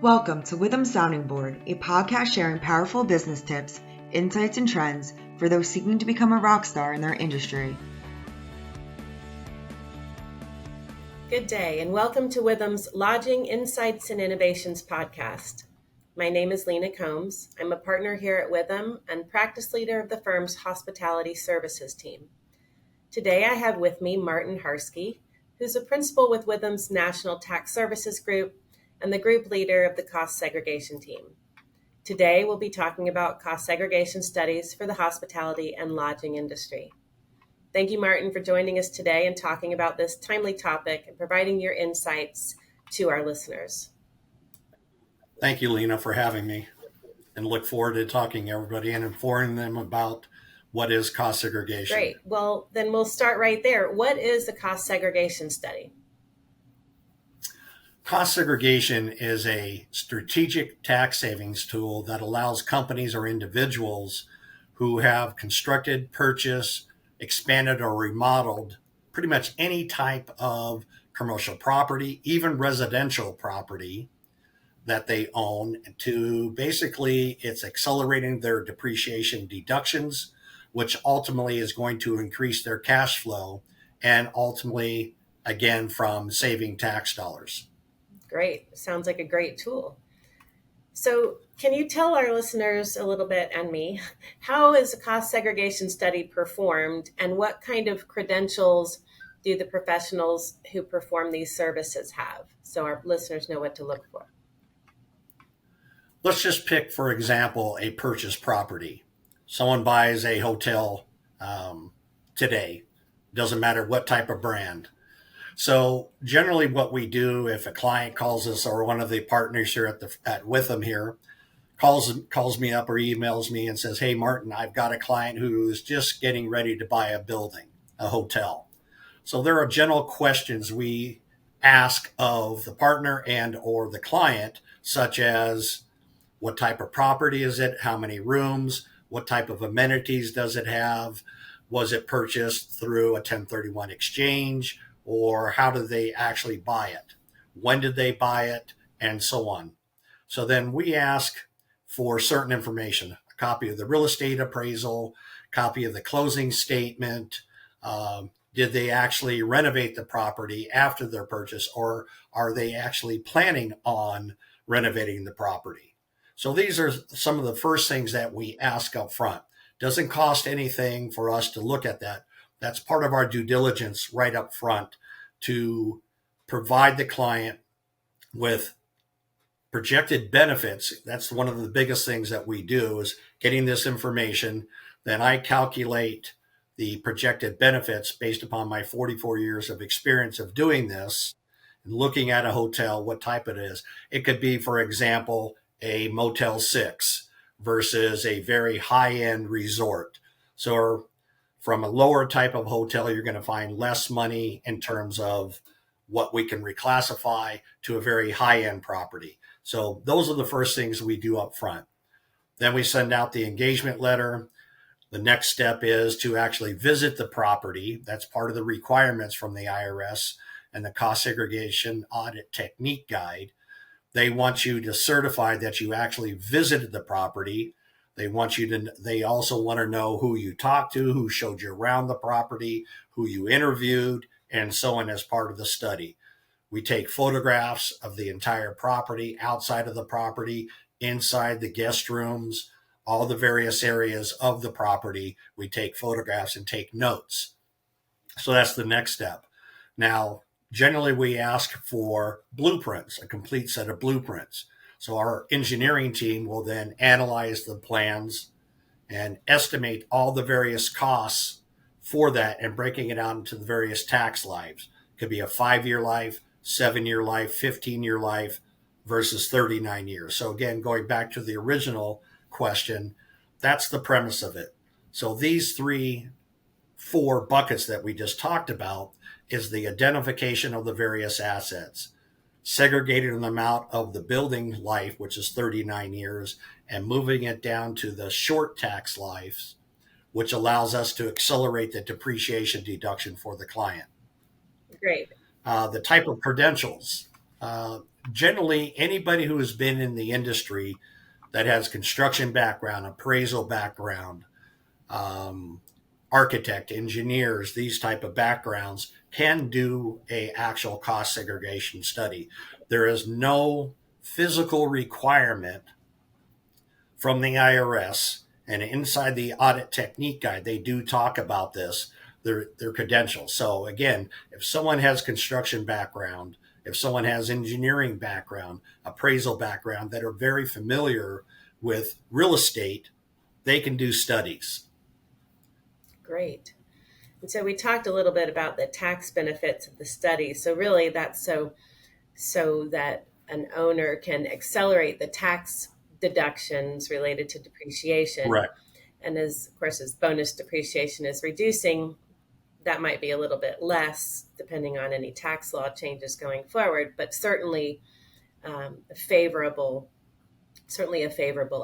Welcome to Witham Sounding Board, a podcast sharing powerful business tips, insights, and trends for those seeking to become a rock star in their industry. Good day, and welcome to Witham's Lodging Insights and Innovations podcast. My name is Lena Combs. I'm a partner here at Witham and practice leader of the firm's hospitality services team. Today I have with me Martin Harski, who's a principal with Witham's National Tax Services Group and the group leader of the Cost Segregation team. Today we'll be talking about cost segregation studies for the hospitality and lodging industry. Thank you, Martin, for joining us today and talking about this timely topic and providing your insights to our listeners. Thank you, Lena, for having me, and look forward to talking to everybody and informing them about what is cost segregation. Great. Well, then we'll start right there. What is a cost segregation study? Cost segregation is a strategic tax savings tool that allows companies or individuals who have constructed, purchased, expanded, or remodeled pretty much any type of commercial property, even residential property that they own, to basically it's accelerating their depreciation deductions, which ultimately is going to increase their cash flow and ultimately, again, from saving tax dollars. Great. Sounds like a great tool. So can you tell our listeners a little bit, and me, how is a cost segregation study performed and what kind of credentials do the professionals who perform these services have, so our listeners know what to look for? Let's just pick, for example, a purchased property. Someone buys a hotel today. Doesn't matter what type of brand. So generally what we do, if a client calls us or one of the partners here at Witham here calls me up or emails me and says, "Hey, Martin, I've got a client who is just getting ready to buy a building, a hotel." So there are general questions we ask of the partner and or the client, such as what type of property is it? How many rooms? What type of amenities does it have? Was it purchased through a 1031 exchange? Or how did they actually buy it? When did they buy it? And so on. So then we ask for certain information, a copy of the real estate appraisal, copy of the closing statement. Did they actually renovate the property after their purchase, or are they actually planning on renovating the property? So these are some of the first things that we ask up front. Doesn't cost anything for us to look at that. That's part of our due diligence right up front to provide the client with projected benefits. That's one of the biggest things that we do, is getting this information. Then I calculate the projected benefits based upon my 44 years of experience of doing this and looking at a hotel, what type it is. It could be, for example, a Motel 6 versus a very high-end resort. So from a lower type of hotel, you're going to find less money in terms of what we can reclassify to a very high-end property. So those are the first things we do up front. Then we send out the engagement letter. The next step is to actually visit the property. That's part of the requirements from the IRS and the Cost Segregation Audit Technique Guide. They want you to certify that you actually visited the property. They also want to know who you talked to, who showed you around the property, who you interviewed, and so on as part of the study. We take photographs of the entire property, outside of the property, inside the guest rooms, all the various areas of the property. We take photographs and take notes. So that's the next step. Now, generally we ask for blueprints, a complete set of blueprints. So our engineering team will then analyze the plans and estimate all the various costs for that and breaking it out into the various tax lives. It could be a 5-year life, 7-year life, 15-year life versus 39 years. So again, going back to the original question, that's the premise of it. So these 4 buckets that we just talked about is the identification of the various assets, segregating them out of the building life, which is 39 years, and moving it down to the short tax lives, which allows us to accelerate the depreciation deduction for the client. Great. The type of credentials. generally anybody who has been in the industry that has construction background, appraisal background, um, architect, engineers, these type of backgrounds can do a actual cost segregation study. There is no physical requirement from the IRS, and inside the audit technique guide, they do talk about this, their credentials. So again, if someone has construction background, if someone has engineering background, appraisal background that are very familiar with real estate, they can do studies. Great. And so we talked a little bit about the tax benefits of the study. So really that's so that an owner can accelerate the tax deductions related to depreciation. Correct. And as of course, as bonus depreciation is reducing, that might be a little bit less depending on any tax law changes going forward, but certainly a favorable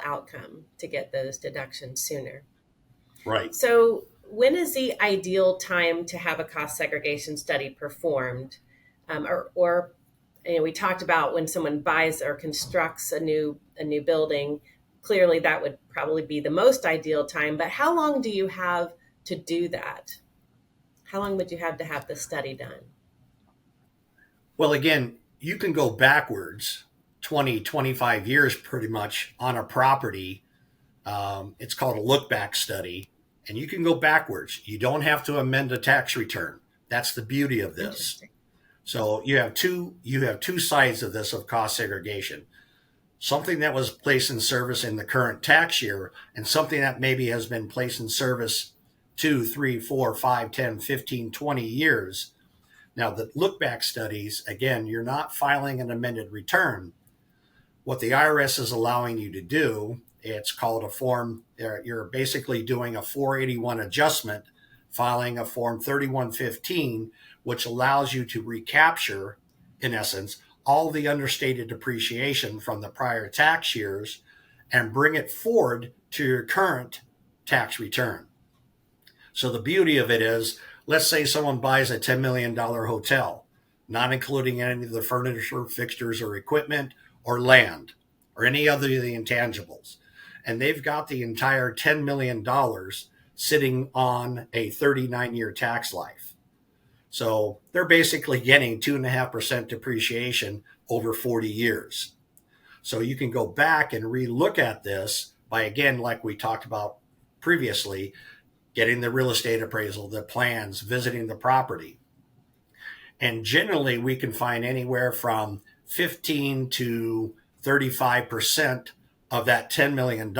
outcome to get those deductions sooner. Right. So when is the ideal time to have a cost segregation study performed? Or we talked about when someone buys or constructs a new building. Clearly, that would probably be the most ideal time. But how long do you have to do that? How long would you have to have the study done? Well, again, you can go backwards 20, 25 years pretty much on a property. It's called a look back study, and you can go backwards. You don't have to amend a tax return. That's the beauty of this. So you have two sides of this of cost segregation. Something that was placed in service in the current tax year and something that maybe has been placed in service 2, 3, 4, 5, 10, 15, 20 years. Now, the look back studies, again, you're not filing an amended return. What the IRS is allowing you to do, it's called a form, you're basically doing a 481 adjustment, filing a form 3115, which allows you to recapture, in essence, all the understated depreciation from the prior tax years and bring it forward to your current tax return. So the beauty of it is, let's say someone buys a $10 million hotel, not including any of the furniture, fixtures, or equipment, or land, or any other of the intangibles. And they've got the entire $10 million sitting on a 39-year tax life. So they're basically getting 2.5% depreciation over 40 years. So you can go back and relook at this by, again, like we talked about previously, getting the real estate appraisal, the plans, visiting the property. And generally, we can find anywhere from 15 to 35% of that $10 million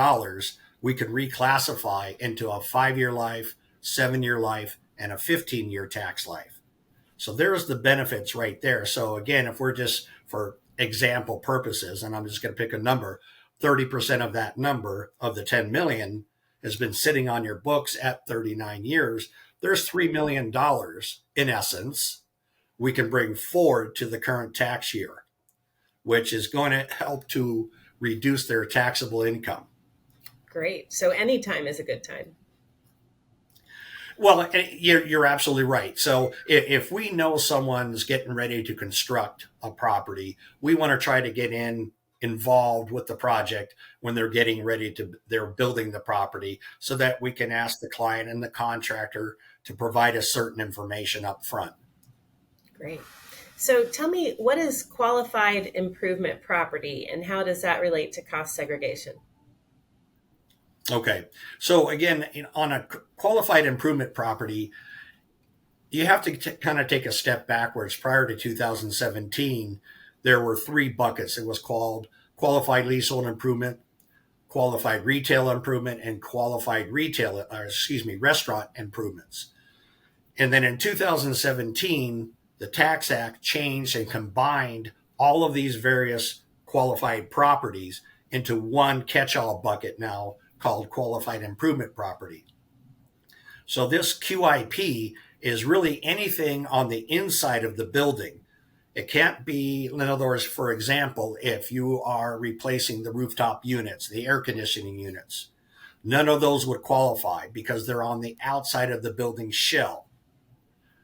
we can reclassify into a 5-year life, 7-year life, and a 15-year tax life. So there's the benefits right there. So again, if we're just for example purposes, and I'm just going to pick a number, 30% of that number of the 10 million has been sitting on your books at 39 years. There's $3 million in essence we can bring forward to the current tax year, which is going to help to reduce their taxable income. Great. So any time is a good time. Well, you're absolutely right. So if we know someone's getting ready to construct a property, we want to try to get involved with the project when they're building the property so that we can ask the client and the contractor to provide us certain information up front. Great. So tell me, what is qualified improvement property and how does that relate to cost segregation? Okay. So again, on a qualified improvement property, you have to kind of take a step backwards. Prior to 2017, there were 3 buckets. It was called qualified leasehold improvement, qualified retail improvement, and qualified restaurant improvements. And then in 2017, the Tax Act changed and combined all of these various qualified properties into one catch-all bucket now called qualified improvement property. So this QIP is really anything on the inside of the building. It can't be, in other words, for example, if you are replacing the rooftop units, the air conditioning units, none of those would qualify because they're on the outside of the building shell.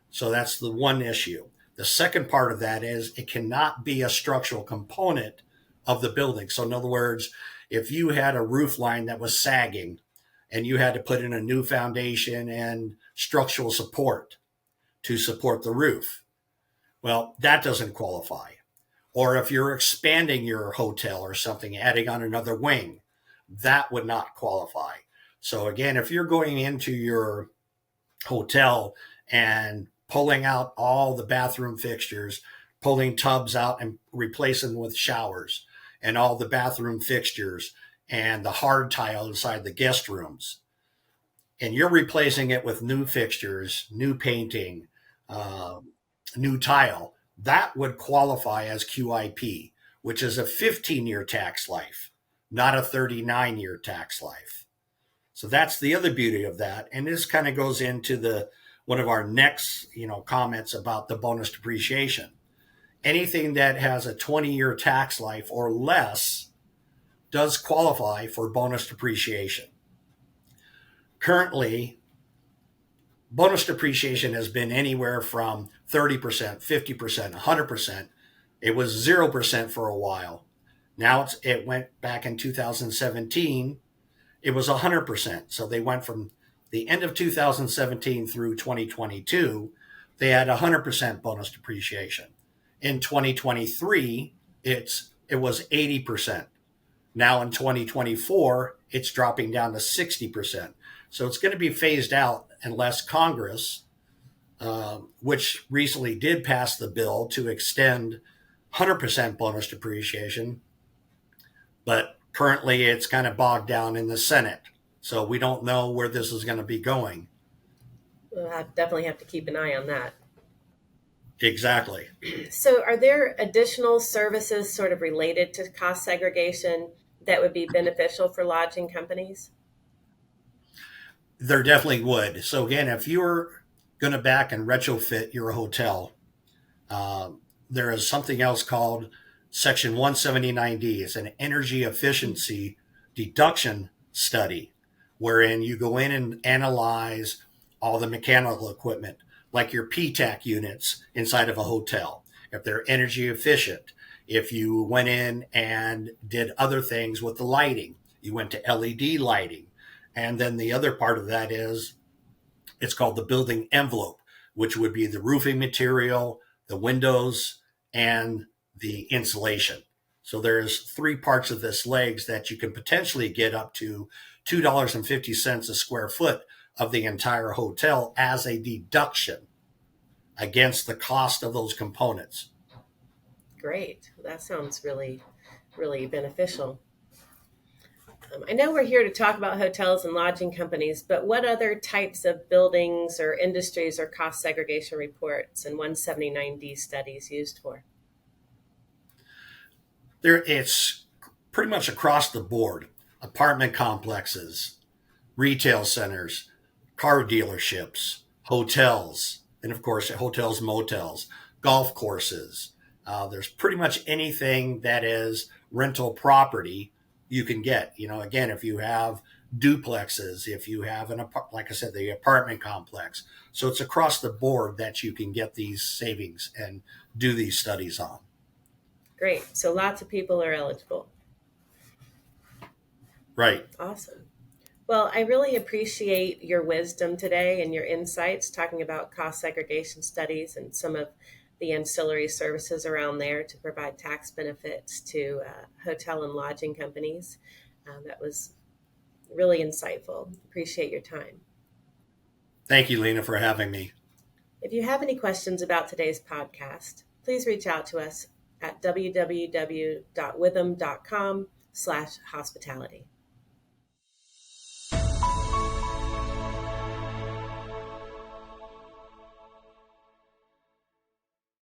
So that's the one issue. The second part of that is it cannot be a structural component of the building. So in other words, if you had a roof line that was sagging and you had to put in a new foundation and structural support to support the roof, well, that doesn't qualify. Or if you're expanding your hotel or something, adding on another wing, that would not qualify. So again, if you're going into your hotel and pulling out all the bathroom fixtures, pulling tubs out and replacing them with showers, and all the bathroom fixtures and the hard tile inside the guest rooms, and you're replacing it with new fixtures, new painting, uh, new tile, that would qualify as QIP, which is a 15-year tax life, not a 39-year tax life. So that's the other beauty of that. And this kind of goes into the one of our next, comments about the bonus depreciation. Anything that has a 20-year tax life or less does qualify for bonus depreciation. Currently, bonus depreciation has been anywhere from 30%, 50%, 100%. It was 0% for a while. Now it went back in 2017. It was 100%. So they went from the end of 2017 through 2022. They had 100% bonus depreciation. In 2023, it was 80%. Now in 2024, it's dropping down to 60%. So it's going to be phased out unless Congress, which recently did pass the bill to extend 100% bonus depreciation, but currently it's kind of bogged down in the Senate. So we don't know where this is going to be going. We'll definitely have to keep an eye on that. Exactly. So are there additional services sort of related to cost segregation that would be beneficial for lodging companies? There definitely would. So again, if you're going to back and retrofit your hotel, there is something else called Section 179D. It's an energy efficiency deduction study, wherein you go in and analyze all the mechanical equipment, like your PTAC units inside of a hotel, if they're energy efficient. If you went in and did other things with the lighting, you went to LED lighting. And then the other part of that is it's called the building envelope, which would be the roofing material, the windows, and the insulation. So there's three parts of this legs that you can potentially get up to $2.50 a square foot of the entire hotel as a deduction against the cost of those components. Great. That sounds really, really beneficial. I know we're here to talk about hotels and lodging companies, but what other types of buildings or industries are cost segregation reports and 179D studies used for? It's pretty much across the board. Apartment complexes, retail centers, car dealerships, hotels, and of course, hotels, motels, golf courses. There's pretty much anything that is rental property you can get. Again, if you have duplexes, if you have like I said, the apartment complex. So it's across the board that you can get these savings and do these studies on. Great. So lots of people are eligible. Right. Awesome. Well, I really appreciate your wisdom today and your insights talking about cost segregation studies and some of the ancillary services around there to provide tax benefits to hotel and lodging companies. That was really insightful. Appreciate your time. Thank you, Lena, for having me. If you have any questions about today's podcast, please reach out to us at www.witham.com/hospitality.